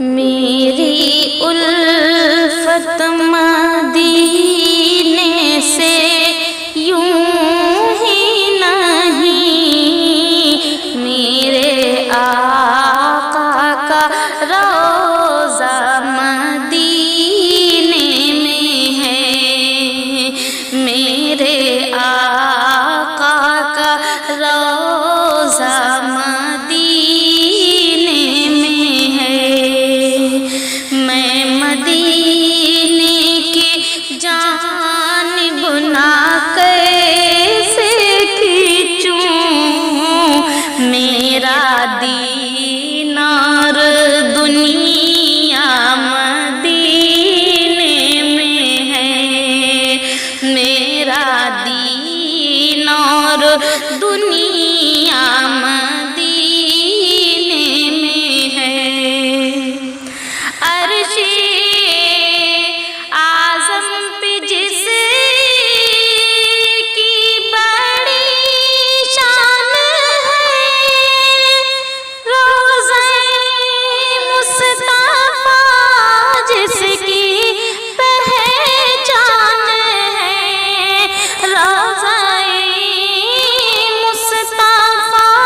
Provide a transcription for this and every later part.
میری الفت مدینے سے یوں ہی نہیں، میرے آقا کا روضہ مدینے میں ہے، میرے آقا کا روضہ مدینے میں ہے۔ میں مدینے کی جانب نہ کیسے کھینچوں، میرا دینار دنیا مدینے میں ہے، میرا دینار دنیا مدینے میں ہے۔ عرش اعظم پہ جس کی بڑی شان ہے، روضہ مصطفیٰ جس کی پہچان ہے، روضہ مصطفیٰ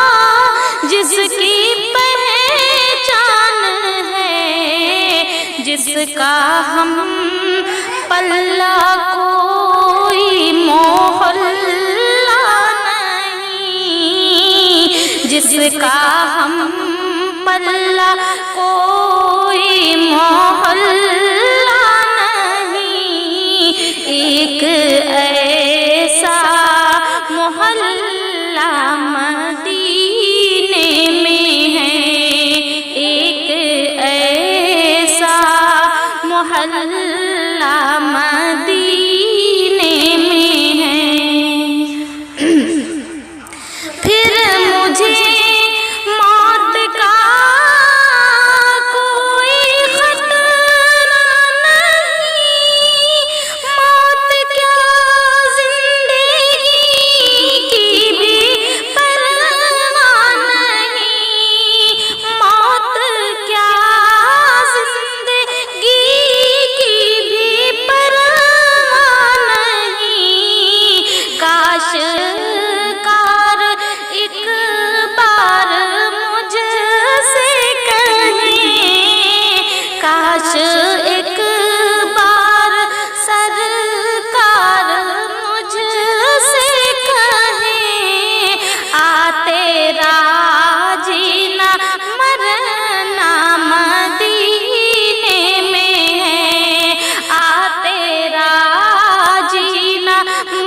جس کی پہچان ہے، جس کا ہم پلہ کوئی محلہ نہیں، جس کا ہم پلہ کوئی محلہ نہیں، ایک ایسا محلہ مدینے میں ہے، ایک ایسا محلہ مدینے میں ہے۔ پھر مجھے موت کا کوئی خطرہ نہیں، موت کیا زندگی کی بھی پرواہ نہیں، موت کیا زندگی کی بھی پرواہ نہیں، کاش کار ایک بار مجھ سے کہیں، کاش ایک بار سرکار مجھ سے کہیں، تیرا جینا مرنا مدینے میں ہے، تیرا جینا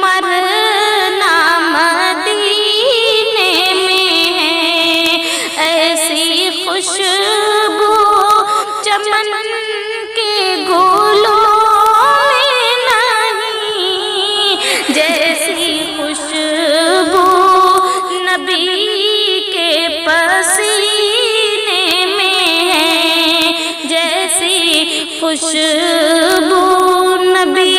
مرنا مدینے میں ہے۔ ایسی خوشبو چمن کے گلوں میں نہیں، جیسی خوشبو نبی کے پسینے میں ہے، جیسی خوشبو نبی